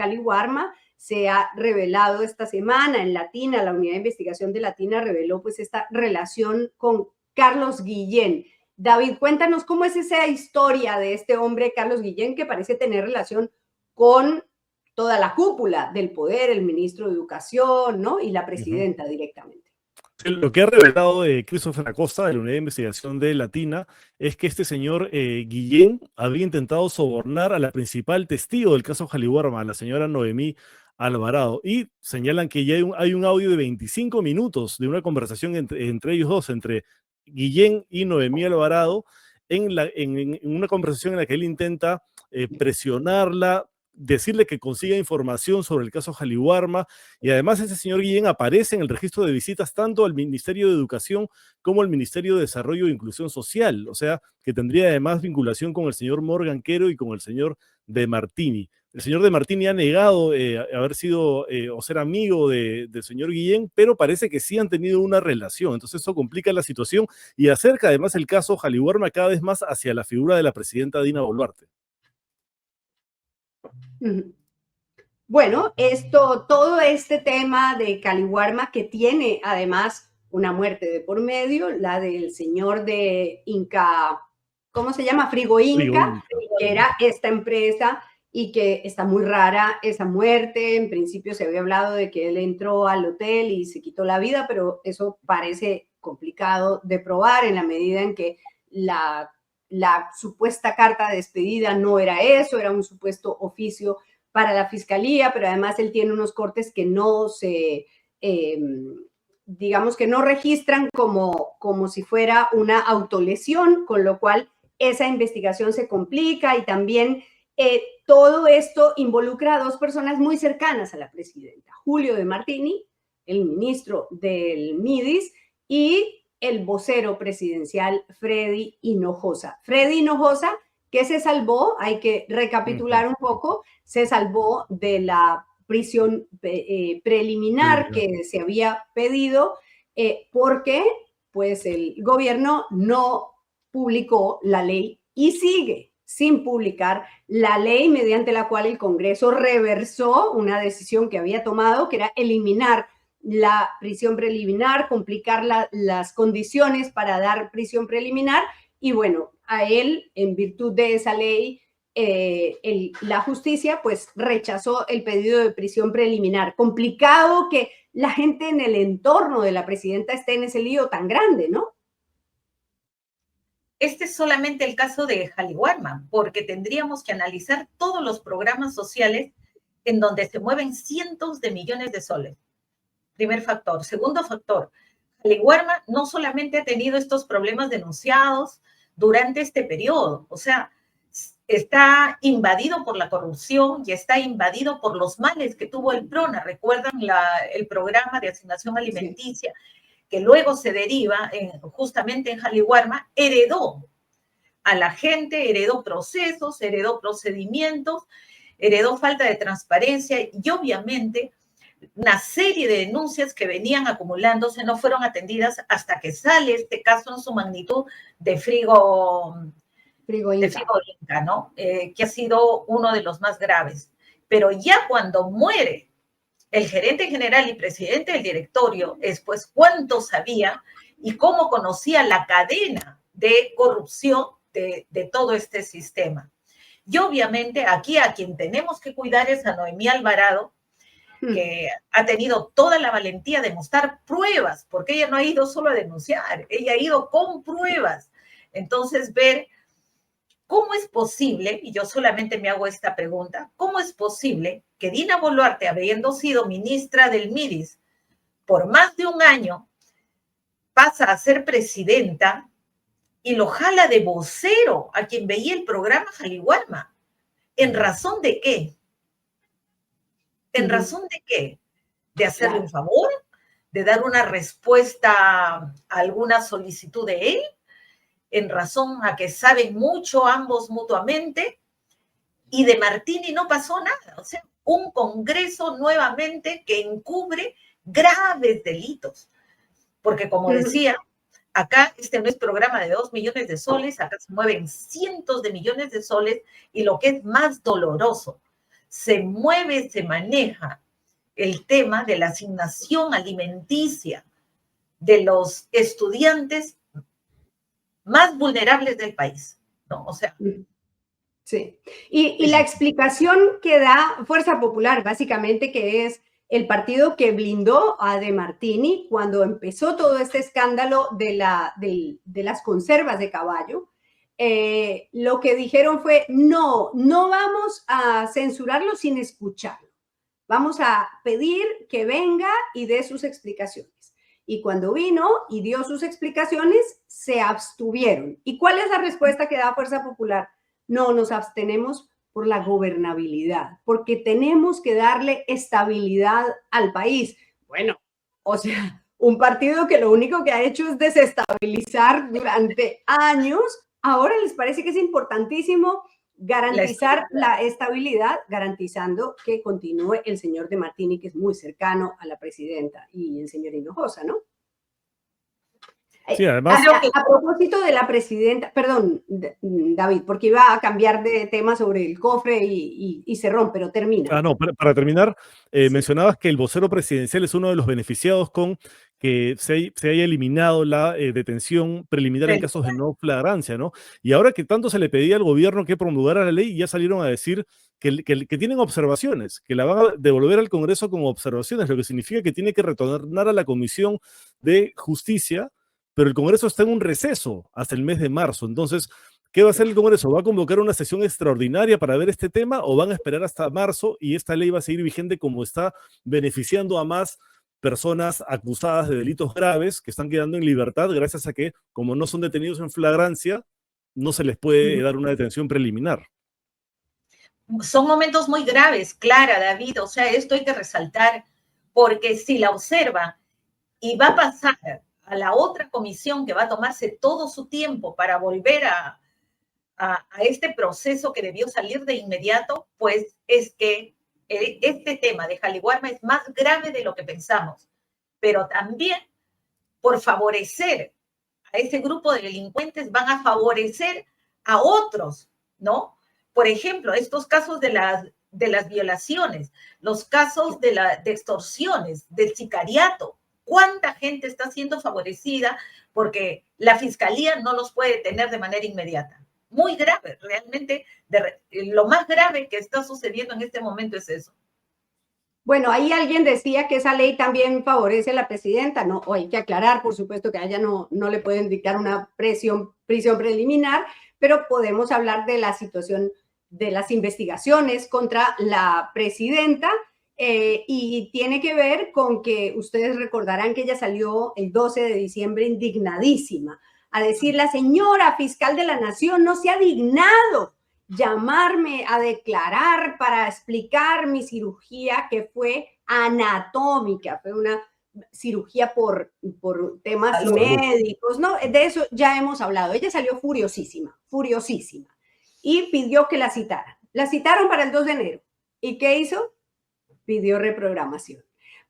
Cali Warma. Se ha revelado esta semana en Latina, la unidad de investigación de Latina reveló pues esta relación con Carlos Guillén. David, cuéntanos cómo es esa historia de este hombre, Carlos Guillén, que parece tener relación con toda la cúpula del poder, el ministro de Educación, ¿no? Y la presidenta directamente. Lo que ha revelado Christopher Acosta de la Unidad de Investigación de Latina es que este señor Guillén había intentado sobornar a la principal testigo del caso Jaliwarma, a la señora Noemí Alvarado, y señalan que ya hay un audio de 25 minutos de una conversación entre ellos dos, entre Guillén y Noemí Alvarado, en una conversación en la que él intenta presionarla, decirle que consiga información sobre el caso Jaliwarma, y además ese señor Guillén aparece en el registro de visitas tanto al Ministerio de Educación como al Ministerio de Desarrollo e Inclusión Social, o sea, que tendría además vinculación con el señor Morgan Quero y con el señor De Martini. El señor De Martini ha negado haber sido o ser amigo del señor Guillén, pero parece que sí han tenido una relación, entonces eso complica la situación y acerca además el caso Jaliwarma cada vez más hacia la figura de la presidenta Dina Boluarte. Bueno, todo este tema de Cali Warma, que tiene además una muerte de por medio, la del señor de Inca, ¿cómo se llama? Frigo Inca, que era esta empresa y que está muy rara esa muerte. En principio se había hablado de que él entró al hotel y se quitó la vida, pero eso parece complicado de probar en la medida en que la supuesta carta de despedida no era eso, era un supuesto oficio para la fiscalía, pero además él tiene unos cortes que no se, digamos que no registran como si fuera una autolesión, con lo cual esa investigación se complica y también todo esto involucra a dos personas muy cercanas a la presidenta, Julio De Martini, el ministro del MIDIS, y el vocero presidencial Freddy Hinojosa. Freddy Hinojosa, que se salvó, hay que recapitular un poco, se salvó de la prisión preliminar que se había pedido porque pues el gobierno no publicó la ley y sigue sin publicar la ley mediante la cual el Congreso reversó una decisión que había tomado, que era eliminar la prisión preliminar, complicar las condiciones para dar prisión preliminar, y bueno, a él, en virtud de esa ley, la justicia pues rechazó el pedido de prisión preliminar. Complicado que la gente en el entorno de la presidenta esté en ese lío tan grande, ¿no? Este es solamente el caso de Jaliwarma, porque tendríamos que analizar todos los programas sociales en donde se mueven cientos de millones de soles. Primer factor. Segundo factor, Jaliwarma no solamente ha tenido estos problemas denunciados durante este periodo, o sea, está invadido por la corrupción y está invadido por los males que tuvo el PRONA. ¿Recuerdan el programa de asignación alimenticia? Sí. Que luego se deriva justamente en Jaliwarma? Heredó a la gente, heredó procesos, heredó procedimientos, heredó falta de transparencia y obviamente una serie de denuncias que venían acumulándose no fueron atendidas hasta que sale este caso en su magnitud de Frigo Inca, ¿no? Que ha sido uno de los más graves. Pero ya cuando muere el gerente general y presidente del directorio, es pues cuánto sabía y cómo conocía la cadena de corrupción de todo este sistema. Y obviamente aquí a quien tenemos que cuidar es a Noemí Alvarado, que ha tenido toda la valentía de mostrar pruebas, porque ella no ha ido solo a denunciar, ella ha ido con pruebas. Entonces, ver cómo es posible, y yo solamente me hago esta pregunta, ¿cómo es posible que Dina Boluarte, habiendo sido ministra del MIDIS por más de un año, pasa a ser presidenta y lo jala de vocero a quien veía el programa Jaliwarma? ¿En razón de qué? ¿En razón de qué? ¿De hacerle un favor? ¿De dar una respuesta a alguna solicitud de él? ¿En razón a que saben mucho ambos mutuamente? Y de Martini no pasó nada. O sea, un Congreso nuevamente que encubre graves delitos. Porque como decía, acá este no es programa de 2 millones de soles, acá se mueven cientos de millones de soles y lo que es más doloroso, se mueve, se maneja el tema de la asignación alimenticia de los estudiantes más vulnerables del país, ¿no? O sea... Sí. Y la explicación que da Fuerza Popular, básicamente, que es el partido que blindó a De Martini cuando empezó todo este escándalo de las conservas de caballo, lo que dijeron fue, no vamos a censurarlo sin escucharlo. Vamos a pedir que venga y dé sus explicaciones. Y cuando vino y dio sus explicaciones, se abstuvieron. ¿Y cuál es la respuesta que da Fuerza Popular? No, nos abstenemos por la gobernabilidad, porque tenemos que darle estabilidad al país. Bueno, o sea, un partido que lo único que ha hecho es desestabilizar durante años, ahora les parece que es importantísimo garantizar la estabilidad, garantizando que continúe el señor De Martini, que es muy cercano a la presidenta, y el señor Hinojosa, ¿no? Sí, además... A propósito de la presidenta, perdón, David, porque iba a cambiar de tema sobre el cofre y Cerrón, pero termina. No, para terminar, mencionabas que el vocero presidencial es uno de los beneficiados con que se haya eliminado la detención preliminar en casos de no flagrancia, ¿no? Y ahora que tanto se le pedía al gobierno que promulgara la ley, ya salieron a decir que tienen observaciones, que la van a devolver al Congreso con observaciones, lo que significa que tiene que retornar a la Comisión de Justicia, pero el Congreso está en un receso hasta el mes de marzo. Entonces, ¿qué va a hacer el Congreso? ¿Va a convocar una sesión extraordinaria para ver este tema o van a esperar hasta marzo y esta ley va a seguir vigente como está, beneficiando a más personas acusadas de delitos graves que están quedando en libertad gracias a que, como no son detenidos en flagrancia, no se les puede dar una detención preliminar? Son momentos muy graves, Clara, David, o sea, esto hay que resaltar, porque si la observa y va a pasar a la otra comisión que va a tomarse todo su tiempo para volver a este proceso que debió salir de inmediato, pues es que este tema de Jaliwarma es más grave de lo que pensamos, pero también por favorecer a ese grupo de delincuentes van a favorecer a otros, ¿no? Por ejemplo, estos casos de las violaciones, los casos de extorsiones, del sicariato. ¿Cuánta gente está siendo favorecida porque la fiscalía no los puede tener de manera inmediata? Muy grave, realmente lo más grave que está sucediendo en este momento es eso. Bueno, ahí alguien decía que esa ley también favorece a la presidenta, ¿no? O hay que aclarar, por supuesto, que a ella no le pueden dictar una prisión preliminar, pero podemos hablar de la situación de las investigaciones contra la presidenta, y tiene que ver con que ustedes recordarán que ella salió el 12 de diciembre indignadísima a decir: la señora fiscal de la Nación no se ha dignado llamarme a declarar para explicar mi cirugía, que fue anatómica, fue una cirugía por temas médicos, ¿no? De eso ya hemos hablado. Ella salió furiosísima, y pidió que la citaran. La citaron para el 2 de enero. ¿Y qué hizo? Pidió reprogramación.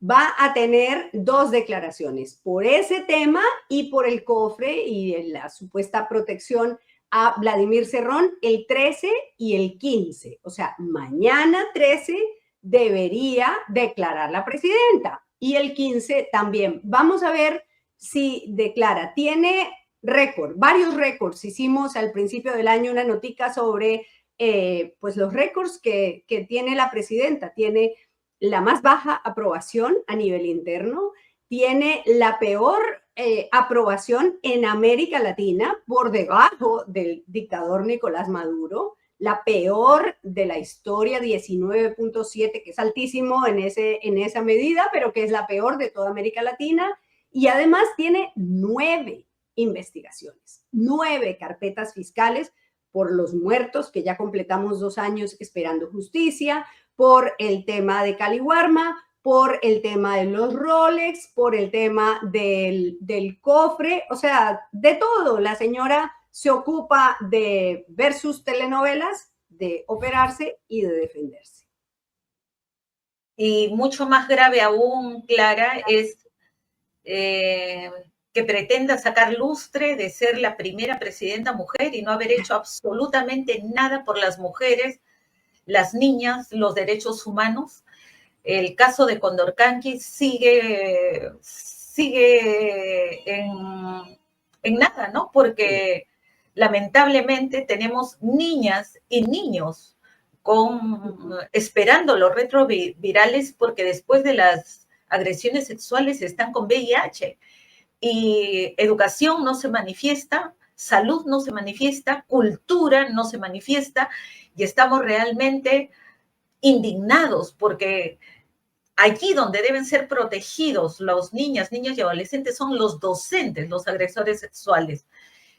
Va a tener 2 declaraciones por ese tema y por el cofre y la supuesta protección a Vladimir Cerrón el 13 y el 15. O sea, mañana 13 debería declarar la presidenta y el 15 también. Vamos a ver si declara. Tiene récord, varios récords. Hicimos al principio del año una notica sobre pues los récords que tiene la presidenta. Tiene la más baja aprobación a nivel interno, tiene la peor aprobación en América Latina, por debajo del dictador Nicolás Maduro, la peor de la historia, 19.7, que es altísimo en esa medida, pero que es la peor de toda América Latina, y además tiene 9 investigaciones, 9 carpetas fiscales por los muertos, que ya completamos 2 años esperando justicia, por el tema de Jaliwarma, por el tema de los Rolex, por el tema del cofre, o sea, de todo. La señora se ocupa de ver sus telenovelas, de operarse y de defenderse. Y mucho más grave aún, Clara, es que pretenda sacar lustre de ser la primera presidenta mujer y no haber hecho absolutamente nada por las mujeres las niñas, los derechos humanos. El caso de Condorcanqui sigue en nada, ¿no? Porque lamentablemente tenemos niñas y niños esperando los retrovirales porque después de las agresiones sexuales están con VIH. Y educación no se manifiesta, salud no se manifiesta, cultura no se manifiesta, y estamos realmente indignados porque allí donde deben ser protegidos los niños y adolescentes son los docentes, los agresores sexuales.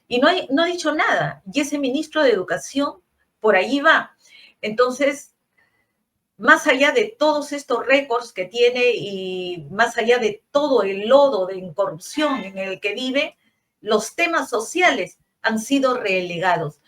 Y no ha dicho nada. Y ese ministro de Educación por ahí va. Entonces, más allá de todos estos récords que tiene y más allá de todo el lodo de corrupción en el que vive, los temas sociales han sido relegados.